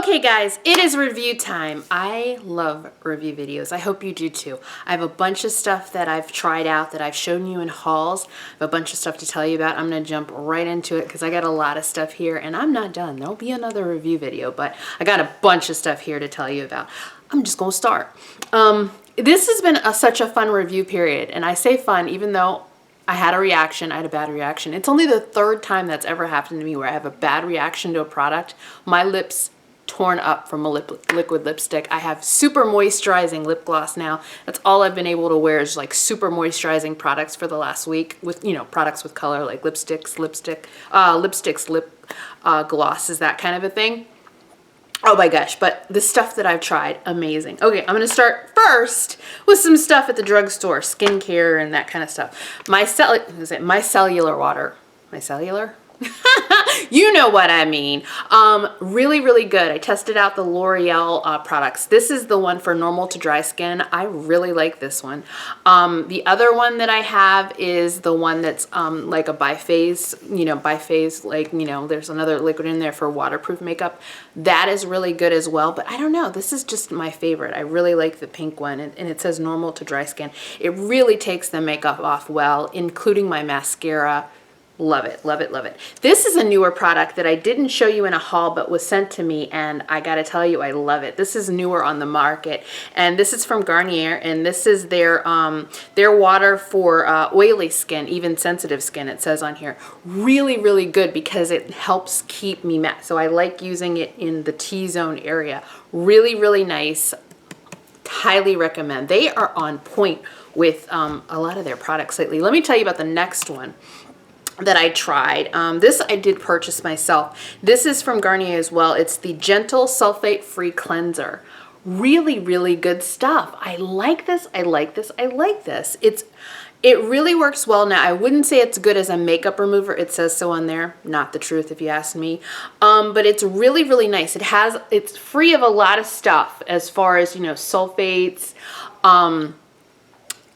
Okay guys, it is review time. I love review videos. I hope you do too. I have a bunch of stuff that I've tried out that I've shown you in hauls. I have a bunch of stuff to tell you about. I'm gonna jump right into it because I got a lot of stuff here and I'm not done. There'll be another review video, but I got a bunch of stuff here to tell you about. I'm just gonna start. This has been such a fun review period, and I say fun even though I had a reaction. I had a bad reaction. It's only the third time that's ever happened to me where I have a bad reaction to a product. My lips torn up from a liquid lipstick. I have super moisturizing lip gloss now. That's all I've been able to wear is like super moisturizing products for the last week with, you know, products with color like lipsticks, lip glosses, that kind of a thing. Oh my gosh, but the stuff that I've tried, amazing. Okay, I'm gonna start first with some stuff at the drugstore, skincare and that kind of stuff. Micellar water. Micellar? You know what I mean. Really, really good. I tested out the L'Oreal products. This is the one for normal to dry skin. I really like this one. The other one that I have is the one that's like a biphase, like, there's another liquid in there for waterproof makeup. That is really good as well, but I don't know. This is just my favorite. I really like the pink one, and it says normal to dry skin. It really takes the makeup off well, including my mascara. Love it, love it, love it. This is a newer product that I didn't show you in a haul but was sent to me, and I gotta tell you, I love it. This is newer on the market, and this is from Garnier, and this is their water for oily skin, even sensitive skin, it says on here. Really, really good because it helps keep me matte. So I like using it in the T-zone area. Really, really nice. Highly recommend. They are on point with a lot of their products lately. Let me tell you about the next one that I tried. This I did purchase myself. This is from Garnier as well. It's the Gentle Sulfate-Free Cleanser. Really, really good stuff. I like this, I like this, I like this. It really works well. Now, I wouldn't say it's good as a makeup remover. It says so on there. Not the truth if you ask me. But it's really, really nice. It's free of a lot of stuff as far as, sulfates,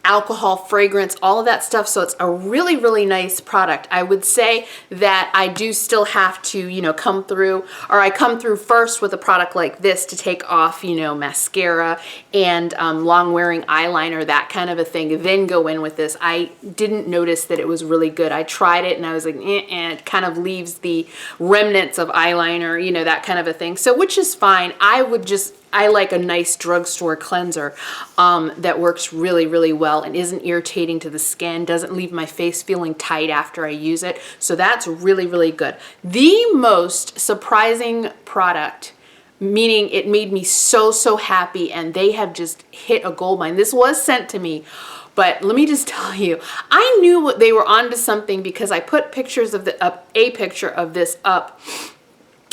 alcohol, fragrance, all of that stuff. So it's a really, really nice product. I would say that I do still have to, come through first with a product like this to take off, mascara and long wearing eyeliner, that kind of a thing, then go in with this. I didn't notice that it was really good. I tried it and I was like, it kind of leaves the remnants of eyeliner, that kind of a thing. So, which is fine. I like a nice drugstore cleanser that works really, really well and isn't irritating to the skin, doesn't leave my face feeling tight after I use it. So that's really, really good. The most surprising product, meaning it made me so, so happy, and they have just hit a gold mine. This was sent to me, but let me just tell you, I knew they were onto something because I put pictures of a picture of this up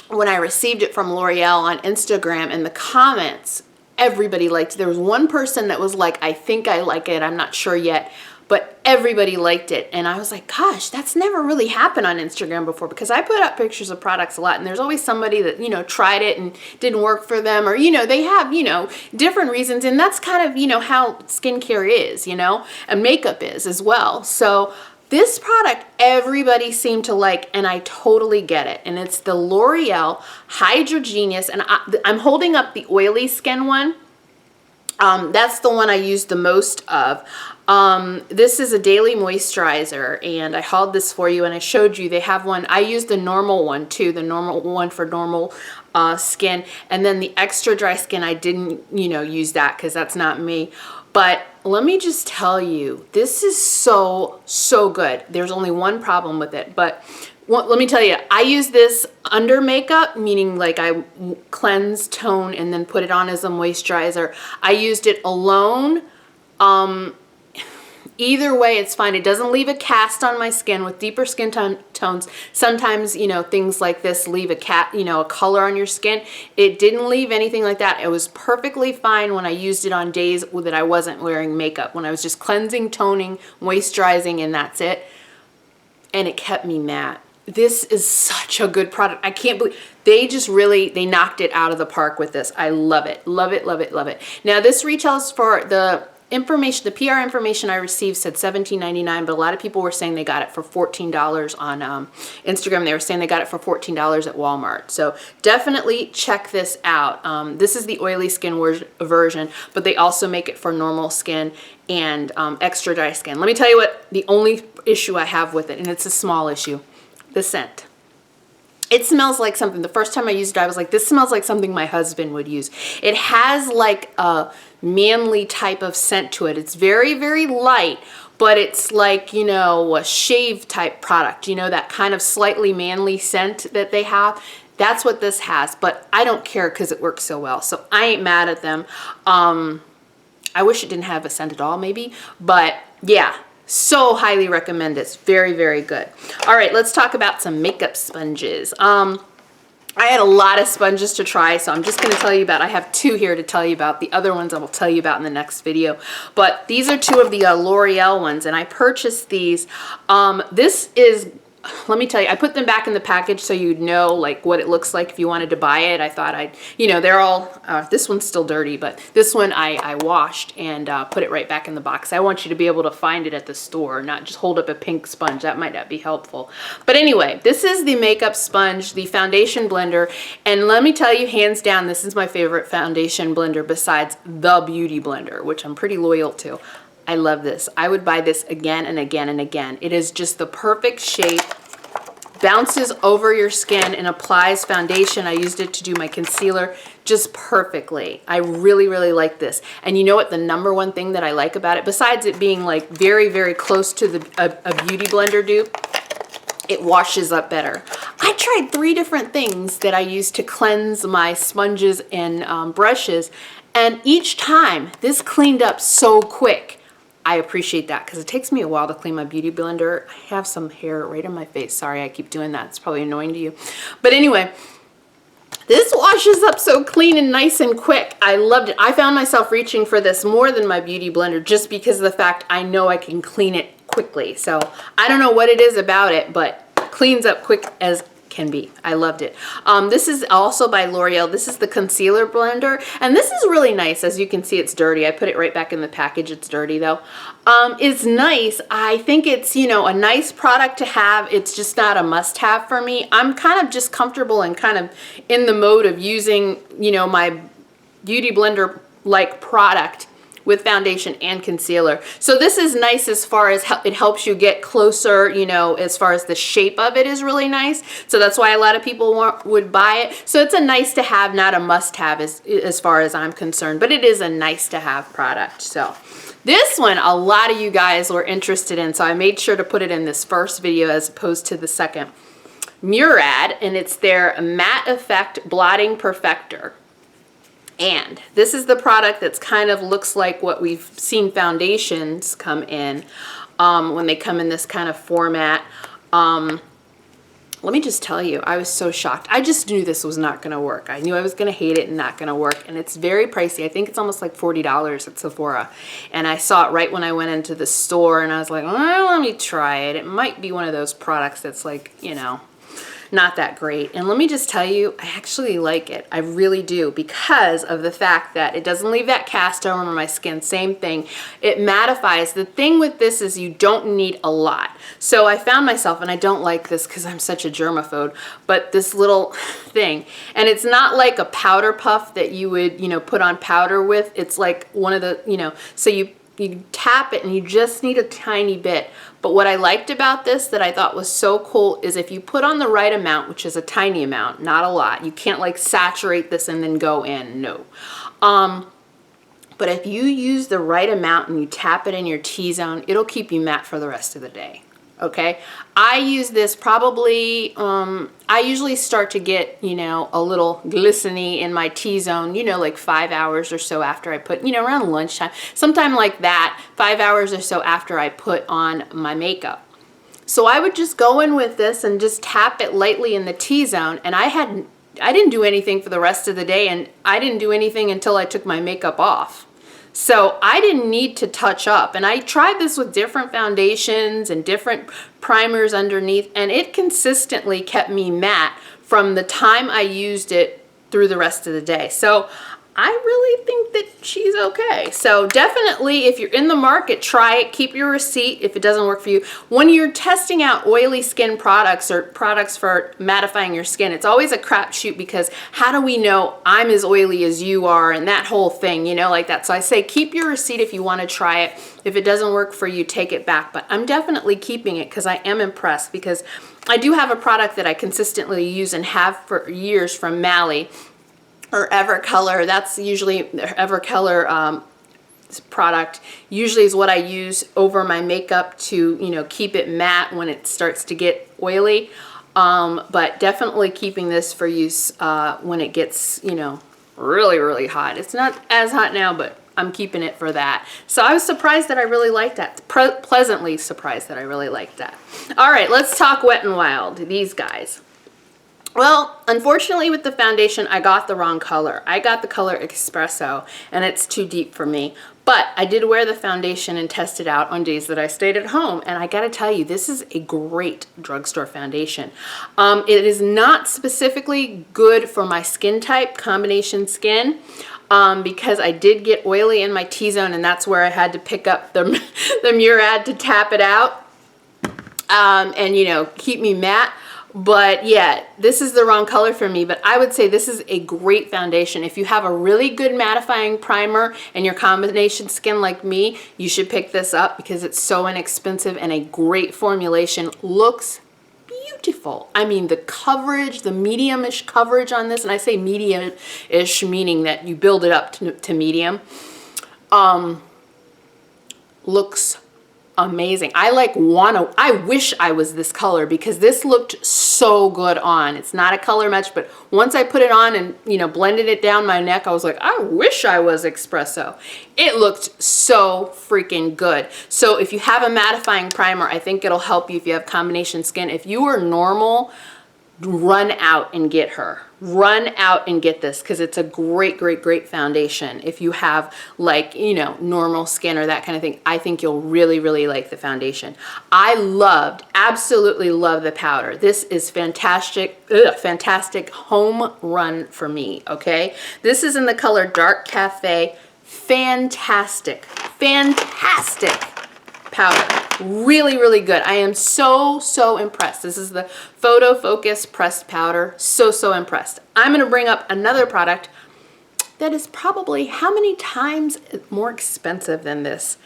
when I received it from L'Oreal on Instagram, and the comments, everybody liked it. There was one person that was like, I think I like it, I'm not sure yet, but everybody liked it. And I was like, gosh, that's never really happened on Instagram before, because I put up pictures of products a lot, and there's always somebody that, tried it and didn't work for them, or, they have, different reasons. And that's kind of, how skincare is, and makeup is as well. So this product everybody seemed to like, and I totally get it. And it's the L'Oreal Hydrogenius, and I'm holding up the oily skin one. That's the one I use the most of. This is a daily moisturizer, and I hauled this for you, and I showed you they have one. I use the normal one too, the normal one for normal skin, and then the extra dry skin, I didn't, use that because that's not me. But let me just tell you, this is so, so good. There's only one problem with it, but let me tell you, I use this under makeup, meaning like I cleanse, tone, and then put it on as a moisturizer. I used it alone. Either way, it's fine. It doesn't leave a cast on my skin. With deeper skin tones, sometimes, things like this leave a color on your skin. It didn't leave anything like that. It was perfectly fine when I used it on days that I wasn't wearing makeup, when I was just cleansing, toning, moisturizing, and that's it. And it kept me matte. This is such a good product. I can't believe they knocked it out of the park with this. I love it. Love it, love it, love it. Now this retails for the information, the PR information I received said $17.99, but a lot of people were saying they got it for $14 on Instagram. They were saying they got it for $14 at Walmart. So definitely check this out. This is the oily skin version, but they also make it for normal skin and extra dry skin. Let me tell you what the only issue I have with it, and it's a small issue, the scent. It smells like something, the first time I used it, I was like, this smells like something my husband would use. It has like a manly type of scent to it. It's very, very light, but it's like, you know, a shave type product, you know, that kind of slightly manly scent that they have. That's what this has, but I don't care because it works so well. So I ain't mad at them. I wish it didn't have a scent at all maybe, but yeah. So highly recommend it. It's very, very good. All right, let's talk about some makeup sponges. I had a lot of sponges to try, so I'm just going to tell you about, I have 2 here to tell you about. The other ones I will tell you about in the next video. But these are 2 of the L'Oreal ones, and I purchased these. This is, let me tell you, I put them back in the package so you'd know like what it looks like if you wanted to buy it. I thought I'd, you know, they're all, this one's still dirty, but this one I washed and put it right back in the box. I want you to be able to find it at the store, not just hold up a pink sponge. That might not be helpful. But anyway, this is the makeup sponge, the foundation blender. And let me tell you, hands down, this is my favorite foundation blender besides the Beauty Blender, which I'm pretty loyal to. I love this. I would buy this again and again and again. It is just the perfect shape, bounces over your skin and applies foundation. I used it to do my concealer just perfectly. I really, really like this. And you know what the #1 thing that I like about it, besides it being like very, very close to a Beauty Blender dupe, it washes up better. I tried 3 different things that I use to cleanse my sponges and brushes, and each time this cleaned up so quick. I appreciate that because it takes me a while to clean my Beauty Blender. I have some hair right in my face. Sorry, I keep doing that. It's probably annoying to you. But anyway, this washes up so clean and nice and quick. I loved it. I found myself reaching for this more than my Beauty Blender just because of the fact I know I can clean it quickly. So I don't know what it is about it, but it cleans up quick as can be. I loved it. This is also by L'Oreal. This is the concealer blender, and this is really nice. As you can see, it's dirty. I put it right back in the package. It's dirty though. It's nice. I think it's, you know, a nice product to have. It's just not a must-have for me. I'm kind of just comfortable and kind of in the mode of using, you know, my Beauty Blender like product with foundation and concealer. So this is nice as far as it helps you get closer, you know, as far as the shape of it is really nice. So that's why a lot of people would buy it. So it's a nice to have, not a must have as far as I'm concerned, but it is a nice to have product. So this one, a lot of you guys were interested in, so I made sure to put it in this first video as opposed to the second. Murad, and it's their Matte Effect Blotting Perfector. And this is the product that's kind of looks like what we've seen foundations come in when they come in this kind of format. Let me just tell you, I was so shocked. I just knew this was not going to work. I knew I was going to hate it and not going to work. And it's very pricey. I think it's almost like $40 at Sephora. And I saw it right when I went into the store and I was like, well, let me try it. It might be one of those products that's like, you know, not that great. And let me just tell you, I actually like it. I really do, because of the fact that it doesn't leave that cast over my skin. Same thing. It mattifies. The thing with this is you don't need a lot. So I found myself, and I don't like this because I'm such a germaphobe, but this little thing, and it's not like a powder puff that you would, you know, put on powder with. It's like one of the, you know, so you tap it and you just need a tiny bit. But what I liked about this that I thought was so cool is if you put on the right amount, which is a tiny amount, not a lot, you can't like saturate this and then go in, no. But if you use the right amount and you tap it in your T-zone, it'll keep you matte for the rest of the day. Okay, I use this probably, I usually start to get, you know, a little glistening in my T-zone, you know, like 5 hours or so after I put, you know, around lunchtime, sometime like that, 5 hours or so after I put on my makeup. So I would just go in with this and just tap it lightly in the T-zone, and I didn't do anything for the rest of the day, and I didn't do anything until I took my makeup off. So I didn't need to touch up, and I tried this with different foundations and different primers underneath, and it consistently kept me matte from the time I used it through the rest of the day. So I really think that she's okay. So definitely, if you're in the market, try it. Keep your receipt if it doesn't work for you. When you're testing out oily skin products or products for mattifying your skin, it's always a crapshoot, because how do we know I'm as oily as you are, and that whole thing, you know, like that. So I say keep your receipt if you want to try it. If it doesn't work for you, take it back. But I'm definitely keeping it because I am impressed, because I do have a product that I consistently use and have for years from Mally, or Evercolor. That's usually Evercolor product usually is what I use over my makeup to, you know, keep it matte when it starts to get oily. But definitely keeping this for use when it gets, you know, really, really hot. It's not as hot now, but I'm keeping it for that. So I was surprised that I really liked that. Pleasantly surprised that I really liked that. All right, let's talk Wet n Wild, these guys. Well, unfortunately with the foundation, I got the wrong color. I got the color Espresso, and it's too deep for me. But I did wear the foundation and test it out on days that I stayed at home, and I gotta tell you, this is a great drugstore foundation. It is not specifically good for my skin type, combination skin, because I did get oily in my T-zone, and that's where I had to pick up the Murad to tap it out, and, you know, keep me matte. But yeah, this is the wrong color for me, but I would say this is a great foundation. If you have a really good mattifying primer and your combination skin like me, you should pick this up because it's so inexpensive and a great formulation. Looks beautiful. I mean, the coverage, the medium-ish coverage on this, and I say medium-ish meaning that you build it up to medium, looks amazing. I wish I was this color because this looked so good on. It's not a color match, but once I put it on and, you know, blended it down my neck, I was like, I wish I was Espresso. It looked so freaking good. So if you have a mattifying primer, I think it'll help you if you have combination skin. If you are normal, run out and get her. Run out and get this because it's a great, great, great foundation. If you have, like, you know, normal skin or that kind of thing, I think you'll really, really like the foundation. I absolutely love the powder. This is fantastic, fantastic home run for me, okay? This is in the color Dark Cafe. Fantastic, fantastic powder. Really, really good. I am so, so impressed. This is the Photo Focus Pressed Powder. So, so impressed. I'm going to bring up another product that is probably how many times more expensive than this?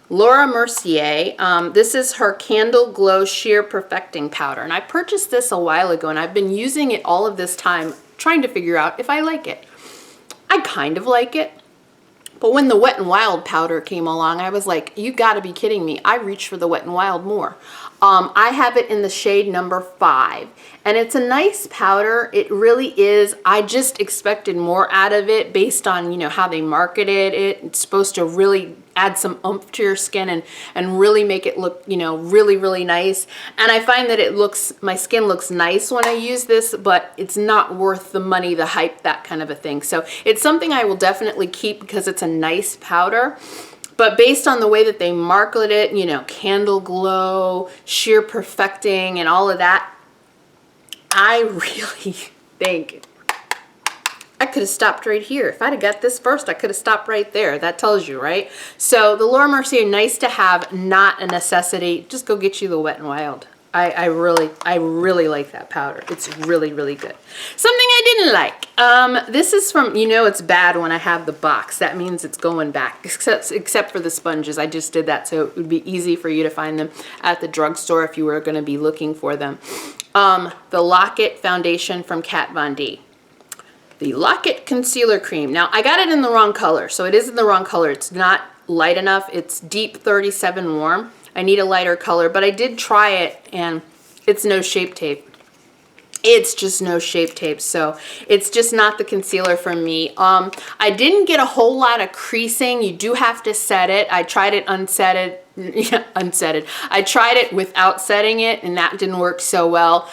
Laura Mercier. This is her Candle Glow Sheer Perfecting Powder. And I purchased this a while ago, and I've been using it all of this time trying to figure out if I like it. I kind of like it. But when the Wet n Wild powder came along, I was like, you gotta be kidding me. I reached for the Wet n Wild more. I have it in the shade number 5, and it's a nice powder. It really is. I just expected more out of it based on, you know, how they marketed it. It's supposed to really add some oomph to your skin and really make it look, you know, really, really nice. And I find that my skin looks nice when I use this, but it's not worth the money, the hype, that kind of a thing. So it's something I will definitely keep because it's a nice powder. But based on the way that they market it, you know, Candle Glow, Sheer Perfecting, and all of that, I really think I could have stopped right here. If I'd have got this first, I could have stopped right there. That tells you, right? So the Laura Mercier, nice to have, not a necessity. Just go get you the Wet n Wild. I really like that powder. It's really, really good. Something I didn't like. This is from, you know, it's bad when I have the box. That means it's going back, except for the sponges. I just did that so it would be easy for you to find them at the drugstore if you were going to be looking for them. The Lock-It Foundation from Kat Von D. The Lock-It Concealer Cream. Now, I got it in the wrong color, so it is in the wrong color. It's not light enough. It's deep 37 warm. I need a lighter color, but I did try it, and it's no Shape Tape. It's just no Shape Tape, so it's just not the concealer for me. I didn't get a whole lot of creasing. You do have to set it. I tried it unsetted. I tried it without setting it, and that didn't work so well,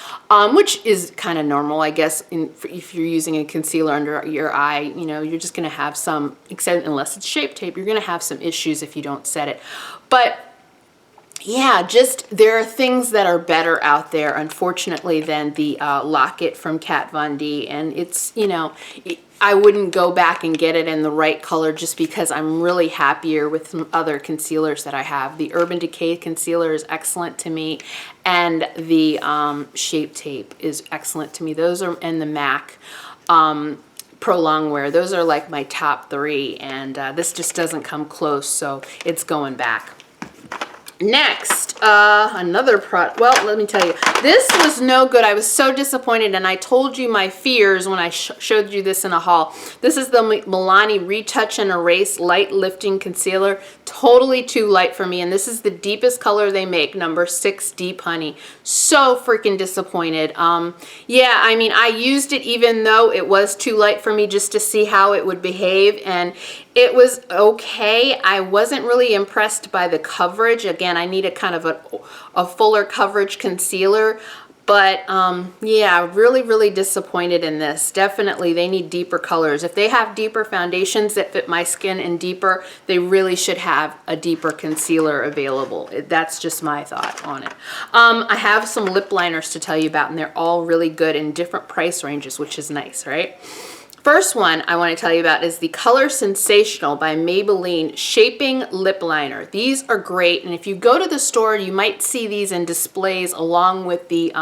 which is kind of normal, I guess, if you're using a concealer under your eye. You know, you're just going to have some, unless it's Shape Tape, you're going to have some issues if you don't set it. But yeah, just there are things that are better out there, unfortunately, than the Locket from Kat Von D. And it's, you know, I wouldn't go back and get it in the right color just because I'm really happier with some other concealers that I have. The Urban Decay concealer is excellent to me, and the Shape Tape is excellent to me. Those are, and the MAC Pro Longwear. Those are like my top three, and this just doesn't come close, so it's going back. Next, another product. Well, let me tell you, this was no good. I was so disappointed, and I told you my fears when I showed you this in a haul. This is the Milani Retouch and Erase Light Lifting Concealer. Totally too light for me, and this is the deepest color they make, number 6 Deep Honey. So freaking disappointed. Yeah, I mean, I used it even though it was too light for me just to see how it would behave, and it was okay. I wasn't really impressed by the coverage. Again, I need a kind of a fuller coverage concealer. But yeah, really disappointed in this. Definitely, they need deeper colors. If they have deeper foundations that fit my skin and deeper, they really should have a deeper concealer available. That's just my thought on it. I have some lip liners to tell you about, and they're all really good in different price ranges, which is nice, right? First one I want to tell you about is the Color Sensational by Maybelline Shaping Lip Liner. These are great, and if you go to the store, you might see these in displays along with the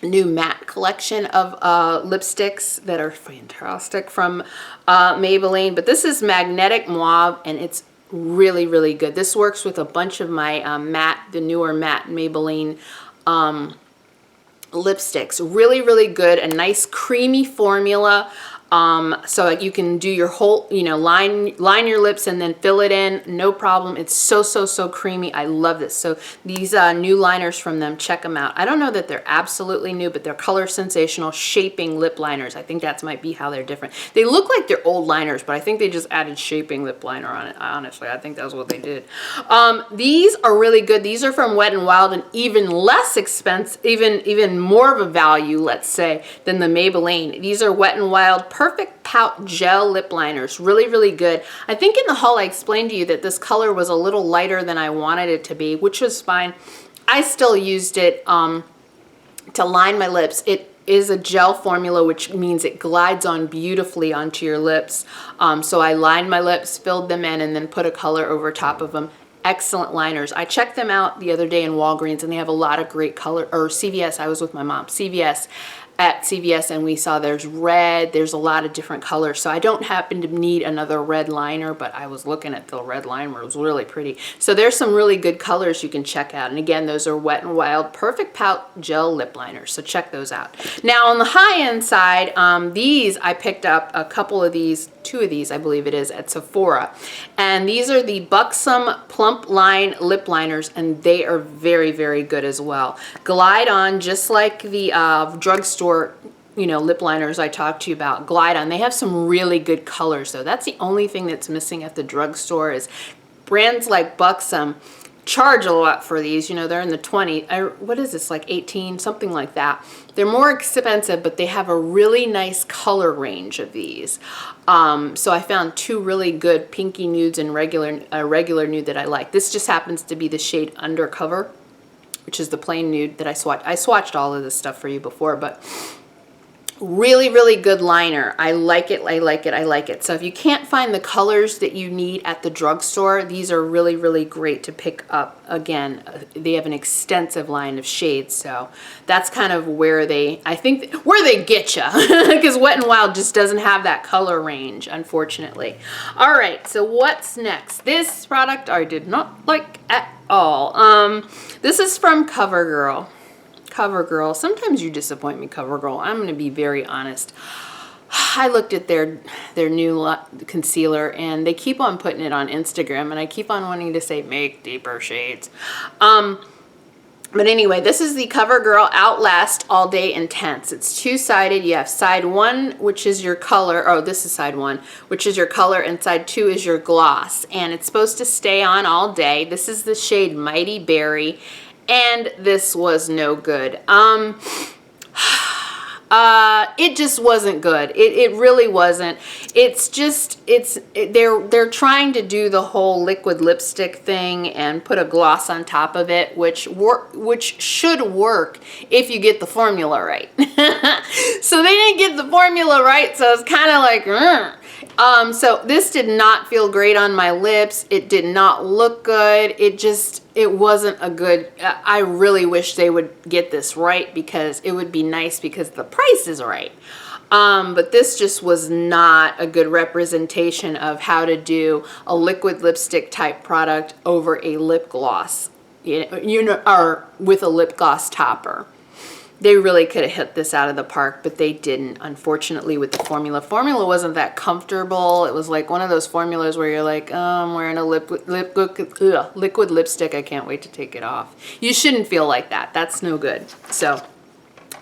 new matte collection of lipsticks that are fantastic from Maybelline. But this is Magnetic Mauve, and it's really good. This works with a bunch of my the newer matte Maybelline lipsticks. Really good. A nice creamy formula. So you can do your whole, you know, line your lips and then fill it in, no problem. It's so creamy. I love this. So these new liners from them, check them out. I don't know that they're absolutely new, but they're Color Sensational Shaping Lip Liners. I think that might be how they're different. They look like they're old liners, but I think they just added shaping lip liner on it. Honestly, I think that's what they did. These are really good. These are from Wet n Wild, and even less expensive, even more of a value, let's say, than the Maybelline. These are Wet n Wild Perfect Pout Gel Lip Liners. Really good. I think in the haul I explained to you that this color was a little lighter than I wanted it to be, which was fine. I still used it to line my lips. It is a gel formula, which means it glides on beautifully onto your lips. So I lined my lips, filled them in, and then put a color over top of them. Excellent liners. I checked them out the other day in Walgreens, and they have a lot of great color, or CVS. I was with my mom. At CVS, and we saw there's red, there's a lot of different colors. So I don't happen to need another red liner, but I was looking at the red liner. It was really pretty. So there's some really good colors you can check out. And again, those are Wet n Wild Perfect Pout Gel Lip Liners. So check those out. Now on the high-end side, these, I picked up a couple of these, 2 of these, I believe it is, at Sephora. And these are the Buxom Plump Line Lip Liners, and they are very good as well. Glide on just like the Drugstore, you know, lip liners I talked to you about. Glide on. They have some really good colors, though. That's the only thing that's missing at the drugstore. Is brands like Buxom charge a lot for these. You know, they're in the 20. What is this, like 18, something like that. They're more expensive, but they have a really nice color range of these. So I found 2 really good pinky nudes and regular nude that I like. This just happens to be the shade Undercover, which is the plain nude that I swatched. I swatched all of this stuff for you before, but really good liner. I like it. So if you can't find the colors that you need at the drugstore, these are really great to pick up. Again, they have an extensive line of shades, so that's kind of where they, I think, where they get you, because Wet n Wild just doesn't have that color range, unfortunately. All right, so what's next? This product I did not like at all. This is from CoverGirl. CoverGirl. Sometimes you disappoint me, CoverGirl. I'm going to be very honest. I looked at their new concealer, and they keep on putting it on Instagram, and I keep on wanting to say make deeper shades. But anyway, this is the CoverGirl Outlast All Day Intense. It's 2-sided. You have side 1, which is your color. Oh, this is side 1, which is your color, and side 2 is your gloss. And it's supposed to stay on all day. This is the shade Mighty Berry. And this was no good. It just wasn't good. It really wasn't. It's just, they're trying to do the whole liquid lipstick thing and put a gloss on top of it, which should work if you get the formula right. So they didn't get the formula right, so it's kind of like, so this did not feel great on my lips. It did not look good. It wasn't a good, I really wish they would get this right, because it would be nice because the price is right. But this just was not a good representation of how to do a liquid lipstick type product over a lip gloss, or with a lip gloss topper. They really could have hit this out of the park, but they didn't, unfortunately, with the formula. Formula wasn't that comfortable. It was like one of those formulas where you're like, oh, I'm wearing a liquid lipstick. I can't wait to take it off. You shouldn't feel like that. That's no good. So,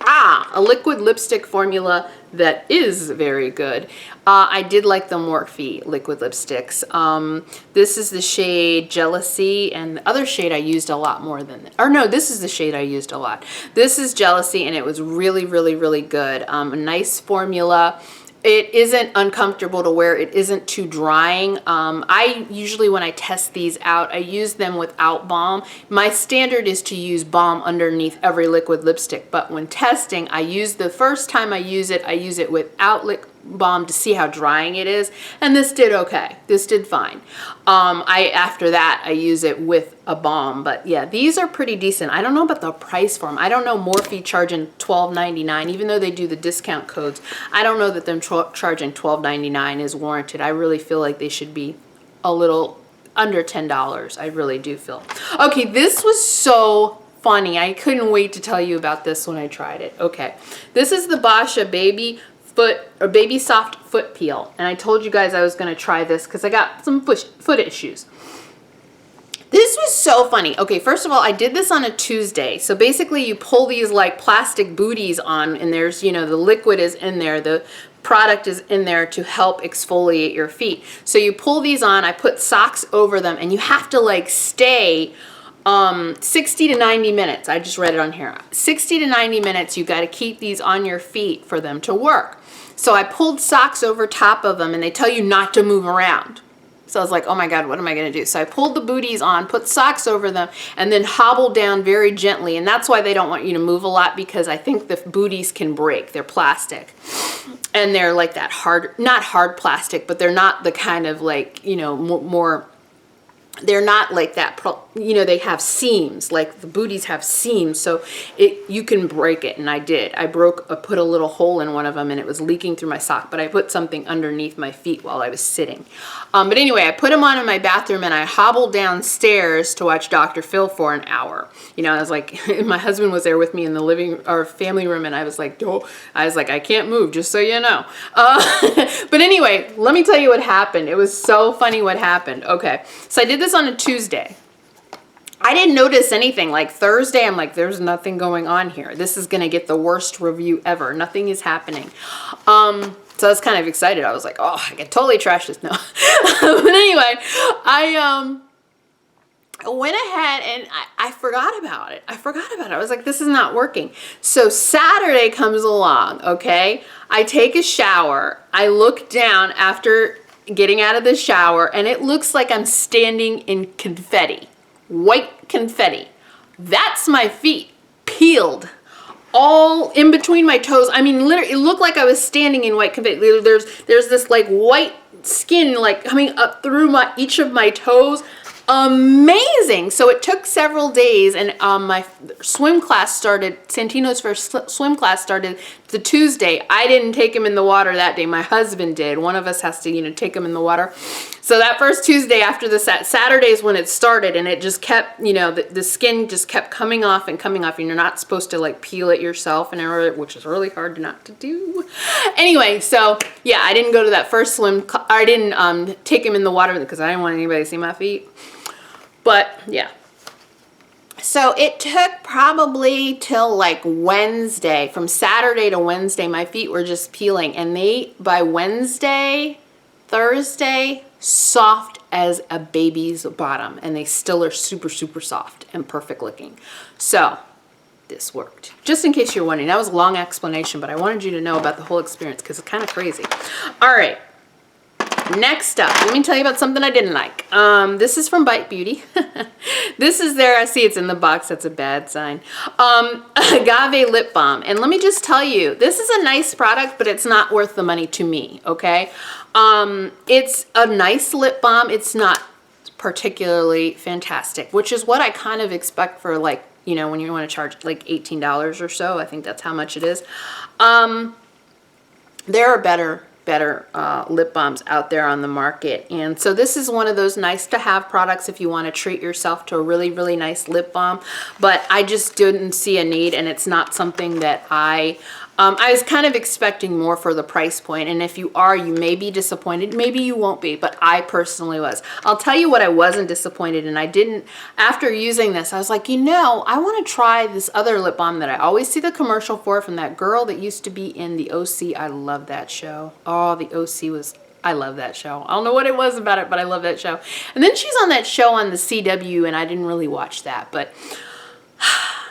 a liquid lipstick formula that is very good. I did like the Morphe liquid lipsticks. This is the shade Jealousy, and the other shade I used a lot more than, or no, this is the shade I used a lot. This is Jealousy, and it was really, really, really good. A nice formula. It isn't uncomfortable to wear. It isn't too drying. I usually, when I test these out, I use them without balm. My standard is to use balm underneath every liquid lipstick, but when testing, the first time I use it without balm to see how drying it is, and this did okay. This did fine. After that, I use it with a balm, but yeah, these are pretty decent. I don't know about the price for them. I don't know Morphe charging $12.99, even though they do the discount codes. I don't know that them charging $12.99 is warranted. I really feel like they should be a little under $10. I really do feel. Okay, this was so funny. I couldn't wait to tell you about this when I tried it. Okay, this is the Basha Baby Soft Foot Peel, and I told you guys I was going to try this because I got some foot issues. This was so funny. Okay, first of all, I did this on a Tuesday. So basically you pull these like plastic booties on, and there's, the liquid is in there, the product is in there to help exfoliate your feet. So you pull these on, I put socks over them, and you have to like stay 60 to 90 minutes. I just read it on here. 60 to 90 minutes, you got to keep these on your feet for them to work. So I pulled socks over top of them, and they tell you not to move around. So I was like, oh my God, what am I going to do? So I pulled the booties on, put socks over them, and then hobbled down very gently. And that's why they don't want you to move a lot, because I think the booties can break. They're plastic. And they're like that hard, not hard plastic, but they're not the kind of like, more, they're not like that, they have seams, like the booties have seams, so you can break it, and I did. I put a little hole in one of them, and it was leaking through my sock, but I put something underneath my feet while I was sitting. But anyway, I put them on in my bathroom, and I hobbled downstairs to watch Dr. Phil for an hour. I was like, my husband was there with me in the family room, and I was like, I can't move, just so you know. But anyway, let me tell you what happened. It was so funny what happened. Okay, so I did this on a Tuesday. I didn't notice anything. Like Thursday, I'm like, there's nothing going on here. This is gonna get the worst review ever. Nothing is happening. So I was kind of excited. I was like, oh, I can totally trash this now. But anyway, I went ahead and I forgot about it. I was like, this is not working. So Saturday comes along, okay? I take a shower. I look down after getting out of the shower, and it looks like I'm standing in confetti. White confetti. That's my feet peeled all in between my toes. I mean, literally, it looked like I was standing in white confetti. There's this like white skin like coming up through each of my toes. Amazing. So it took several days, and my swim class started, Santino's first swim class started the Tuesday. I didn't take him in the water that day. My husband did. One of us has to, take him in the water. So that first Tuesday after the Saturday's when it started, and it just kept, the skin just kept coming off and coming off, and you're not supposed to like peel it yourself, and which is really hard not to do. Anyway, so yeah, I didn't go to that first swim. I didn't take him in the water because I didn't want anybody to see my feet. But yeah, so it took probably till like Wednesday, from Saturday to Wednesday, my feet were just peeling, and by Wednesday, Thursday, soft as a baby's bottom, and they still are super, super soft and perfect looking. So this worked. Just in case you're wondering. That was a long explanation, but I wanted you to know about the whole experience because it's kind of crazy. All right. Next up, let me tell you about something I didn't like. This is from Bite Beauty. This is their, I see it's in the box, that's a bad sign. Agave lip balm. And let me just tell you, this is a nice product, but it's not worth the money to me, okay? It's a nice lip balm. It's not particularly fantastic, which is what I kind of expect for, like, you know, when you want to charge like $18 or so. I think that's how much it is. There are better lip balms out there on the market, and so this is one of those nice to have products if you want to treat yourself to a really, really nice lip balm. But I just didn't see a need, and it's not something that I was kind of expecting more for the price point, and if you are, you may be disappointed. Maybe you won't be, but I personally was. I'll tell you what I wasn't disappointed in. I didn't, after using this, I was like, you know, I want to try this other lip balm that I always see the commercial for from that girl that used to be in the OC. I love that show. Oh, the OC was, I love that show. I don't know what it was about it, but I love that show. And then she's on that show on the CW, and I didn't really watch that, but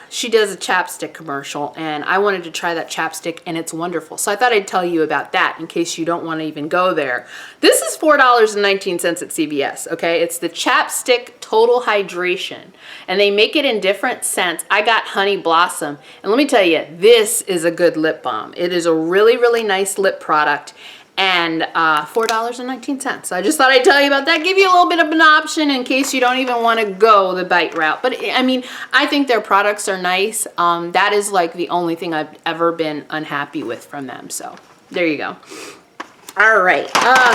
she does a chapstick commercial, and I wanted to try that chapstick, and it's wonderful. So I thought I'd tell you about that in case you don't want to even go there. This is $4.19 at CVS, okay? It's the Chapstick Total Hydration, and they make it in different scents. I got Honey Blossom, and let me tell you, this is a good lip balm. It is a really, really nice lip product, and $4.19. So I just thought I'd tell you about that, give you a little bit of an option in case you don't even want to go the Bite route. But I mean, I think their products are nice. That is like the only thing I've ever been unhappy with from them. So there you go. All right,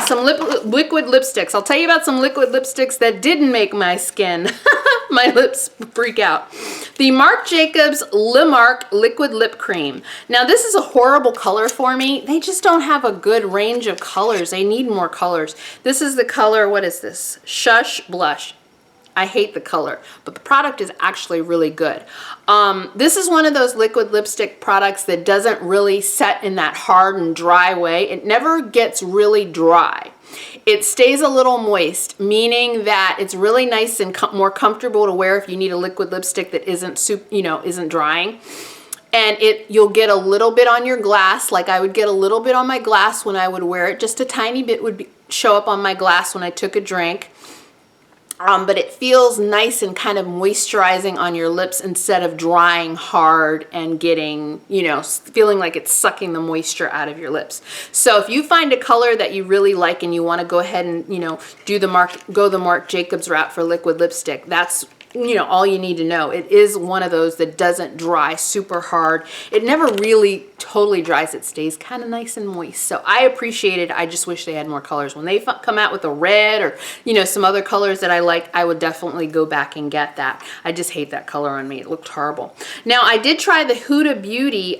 some liquid lipsticks. I'll tell you about some liquid lipsticks that didn't make my skin, my lips freak out. The Marc Jacobs Le Marc Liquid Lip Cream. Now this is a horrible color for me. They just don't have a good range of colors. They need more colors. This is the color, what is this? Shush Blush. I hate the color, but the product is actually really good. This is one of those liquid lipstick products that doesn't really set in that hard and dry way. It never gets really dry. It stays a little moist, meaning that it's really nice and more comfortable to wear if you need a liquid lipstick that isn't drying. And you'll get a little bit on your glass, like I would get a little bit on my glass when I would wear it. Just a tiny bit would show up on my glass when I took a drink. But it feels nice and kind of moisturizing on your lips instead of drying hard and getting, you know, feeling like it's sucking the moisture out of your lips. So if you find a color that you really like and you want to go ahead and, you know, go the Marc Jacobs route for liquid lipstick, that's, you know, all you need to know. It is one of those that doesn't dry super hard. It never really totally dries. It stays kind of nice and moist. So I appreciate it. I just wish they had more colors. When they come out with a red or, you know, some other colors that I like, I would definitely go back and get that. I just hate that color on me. It looked horrible. Now I did try the Huda Beauty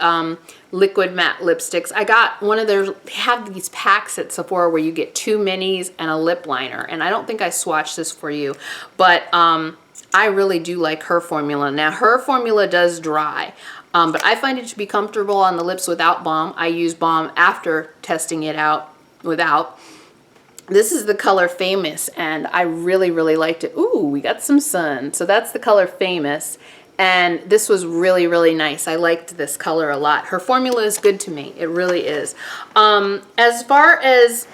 liquid matte lipsticks. I got one of their, they have these packs at Sephora where you get 2 minis and a lip liner. And I don't think I swatched this for you, but I really do like her formula. Now her formula does dry, but I find it to be comfortable on the lips without balm. I use balm after testing it out without. This is the color Famous, and I really, really liked it. Ooh, we got some sun. So that's the color Famous, and this was really, really nice. I liked this color a lot. Her formula is good to me. It really is. As far as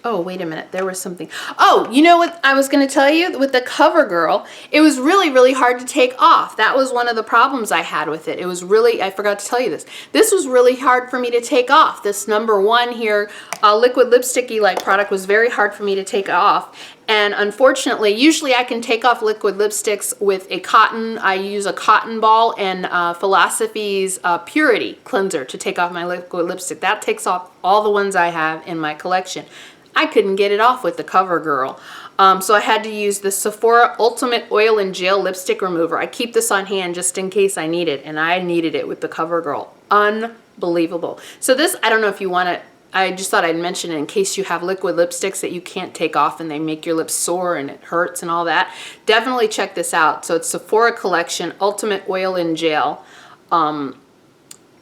oh, wait a minute, there was something. Oh, you know what I was going to tell you? With the CoverGirl, it was really, really hard to take off. That was one of the problems I had with it. It was really, I forgot to tell you this. This was really hard for me to take off. This #1 here, liquid lipsticky-like product was very hard for me to take off. And unfortunately, usually I can take off liquid lipsticks with a cotton. I use a cotton ball and Philosophy's Purity cleanser to take off my liquid lipstick. That takes off all the ones I have in my collection. I couldn't get it off with the CoverGirl. So I had to use the Sephora Ultimate Oil and Gel Lipstick Remover. I keep this on hand just in case I need it, and I needed it with the CoverGirl. Unbelievable. So this, I don't know if you want to, I just thought I'd mention it in case you have liquid lipsticks that you can't take off and they make your lips sore and it hurts and all that. Definitely check this out. So it's Sephora Collection Ultimate Oil and Gel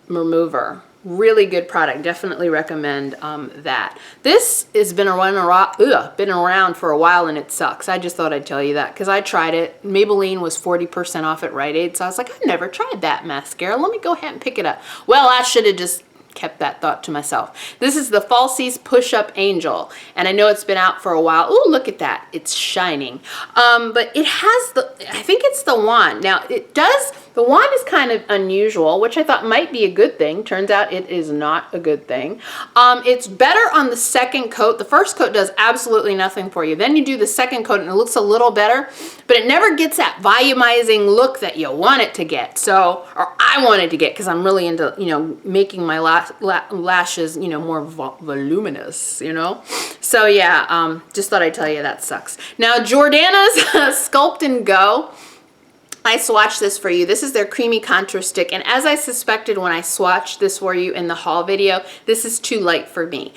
Remover. Really good product. Definitely recommend that. This has been around for a while and it sucks. I just thought I'd tell you that because I tried it. Maybelline was 40% off at Rite Aid, so I was like, I've never tried that mascara. Let me go ahead and pick it up. Well, I should have just kept that thought to myself. This is the Falsies Push-Up Angel, and I know it's been out for a while. Ooh, look at that. It's shining. But it has I think it's the wand. Now, the wand is kind of unusual, which I thought might be a good thing. Turns out it is not a good thing. It's better on the second coat. The first coat does absolutely nothing for you. Then you do the second coat and it looks a little better, but it never gets that volumizing look that you want it to get. So, or I wanted to get, because I'm really into, you know, making my lashes, you know, more voluminous, you know. So yeah, just thought I'd tell you that sucks. Now, Jordana's Sculpt and Go. I swatched this for you. This is their creamy contour stick, and as I suspected when I swatched this for you in the haul video, this is too light for me.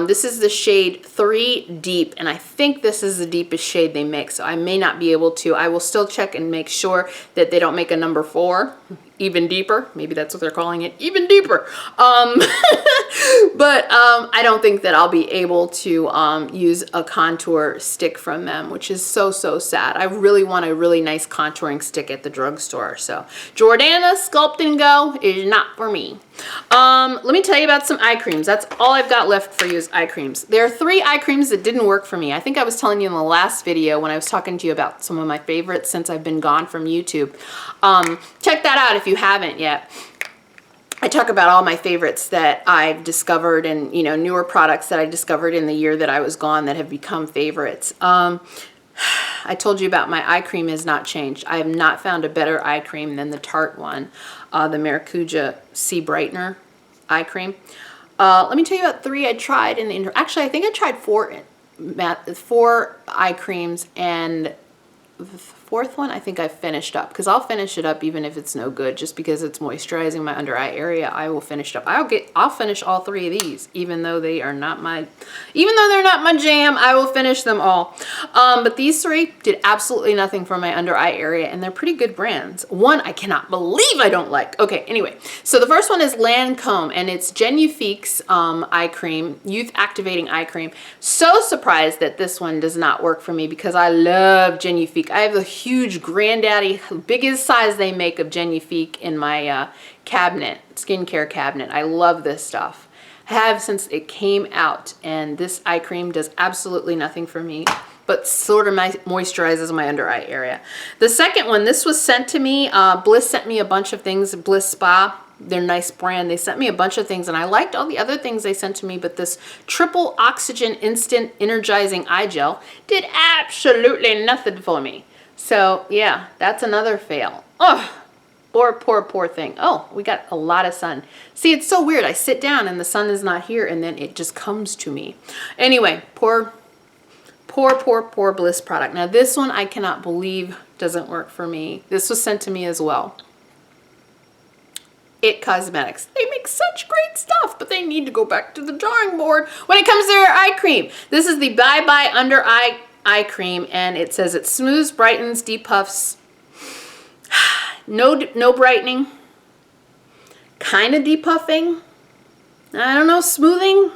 This is the shade 3 Deep, and I think this is the deepest shade they make, so I may not be able to. I will still check and make sure that they don't make a number 4. Even deeper, maybe that's what they're calling it, even deeper. But I don't think that I'll be able to use a contour stick from them, which is so sad. I really want a really nice contouring stick at the drugstore. So Jordana Sculpt and Go is not for me. Let me tell you about some eye creams. That's all I've got left for you is eye creams. There are 3 eye creams that didn't work for me. I think I was telling you in the last video when I was talking to you about some of my favorites since I've been gone from YouTube. Check that out if you haven't yet. I talk about all my favorites that I've discovered and, you know, newer products that I discovered in the year that I was gone that have become favorites. I told you about my eye cream has not changed. I have not found a better eye cream than the Tarte one, the Maracuja Sea Brightener eye cream. Let me tell you about 3 I tried in the actually I think I tried 4 eye creams, and the 4th one I think I finished up, because I'll finish it up even if it's no good, just because it's moisturizing my under eye area. I will finish it up. I'll finish all 3 of these, even though they're not my jam. I will finish them all. But these 3 did absolutely nothing for my under eye area, and they're pretty good brands. One I cannot believe I don't like. Okay, anyway, so the first one is Lancome, and it's Genifique's eye cream, youth activating eye cream. So surprised that this one does not work for me, because I love Genifique. I have the huge granddaddy, biggest size they make of Genifique in my cabinet, skincare cabinet. I love this stuff. I have since it came out, and this eye cream does absolutely nothing for me, but sort of moisturizes my under eye area. The second one, this was sent to me. Bliss sent me a bunch of things. Bliss Spa, they're a nice brand. They sent me a bunch of things, and I liked all the other things they sent to me, but this Triple Oxygen Instant Energizing Eye Gel did absolutely nothing for me. So yeah, that's another fail. Oh, poor thing. Oh, we got a lot of sun. See, it's so weird. I sit down and the sun is not here, and then it just comes to me. Anyway, poor Bliss product. Now this one I cannot believe doesn't work for me. This was sent to me as well. It Cosmetics. They make such great stuff, but they need to go back to the drawing board when it comes to their eye cream. This is the Bye Bye Under Eye cream, and it says it smooths, brightens, depuffs. No brightening. Kind of depuffing. I don't know, smoothing.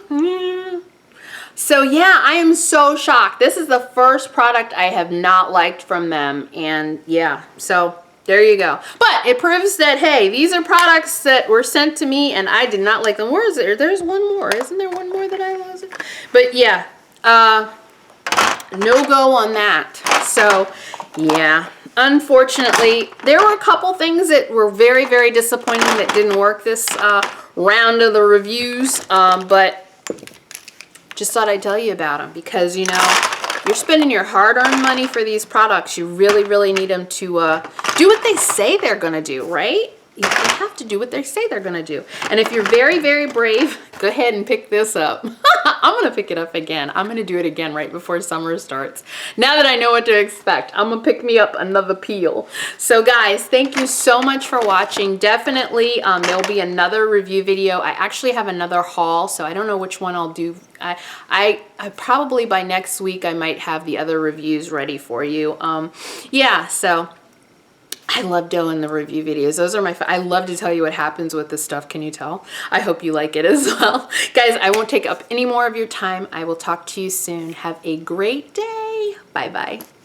So yeah, I am so shocked. This is the first product I have not liked from them, and yeah, so there you go. But it proves that, hey, these are products that were sent to me and I did not like them. Where is it? There's one more. Isn't there one more that I lost? But yeah, no go on that. So yeah, unfortunately, there were a couple things that were very disappointing that didn't work this round of the reviews, but just thought I'd tell you about them, because, you know, you're spending your hard-earned money for these products. You really need them to do what they say they're gonna do, right? You have to do what they say they're gonna do. And if you're very brave, go ahead and pick this up. I'm gonna pick it up again. I'm gonna do it again right before summer starts. Now that I know what to expect, I'm gonna pick me up another peel. So guys, thank you so much for watching. Definitely, there'll be another review video. I actually have another haul, so I don't know which one I'll do. I probably by next week I might have the other reviews ready for you. Yeah, so I love doing the review videos. Those are my, I love to tell you what happens with this stuff. Can you tell? I hope you like it as well. Guys, I won't take up any more of your time. I will talk to you soon. Have a great day. Bye-bye.